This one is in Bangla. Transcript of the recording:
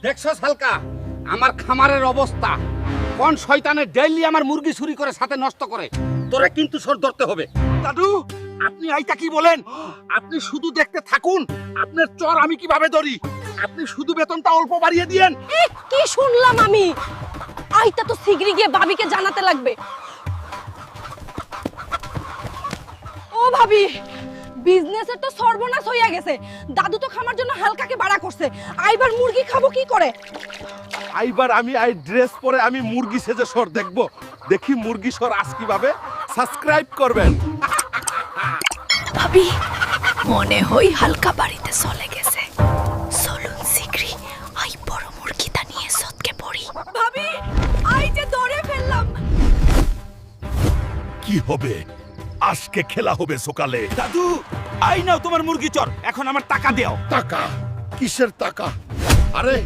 দেখছস হালকা আমার খামারের অবস্থা, কোন শয়তানের ডেইলি আমার মুরগি চুরি করে সাথে নষ্ট করে। তোরে কিন্তু সর ধরতে হবে। দাদু আপনি আইতা কি বলেন? আপনি শুধু দেখতে থাকুন, আপনার চর আমি কিভাবে ধরি। আপনি শুধু বেতনটা অল্প বাড়িয়ে দিয়েন। কি শুনলাম আমি? আইতা তো শিগগিরই গিয়ে ভাবিকে জানাতে লাগবে। ও ভাবি, বিজনেসের তো সর্বনাশ হইয়া গেছে। দাদু তো খামার জন্য হালকাকে ভাড়া করছে, আইবার মুরগি খাবো কি করে? আইবার আমি আই ড্রেস পরে আমি মুরগি সেজে সর দেখব। দেখি মুরগি সর আজ কিভাবে। সাবস্ক্রাইব করবেন। ভাবি মনে হই হালকা বাড়িতে চলে গেছে। চলুন শিগগিরই আই বড় মুরগিটা নিয়ে সৎকে পড়ি। ভাবি আই যে ধরে ফেললাম। কি হবে? আজকে খেলা হবে সকালে। দাদু আই নাও তোমার মুরগি চর, এখন আমার টাকা দাও। টাকা? কিসের টাকা? আরে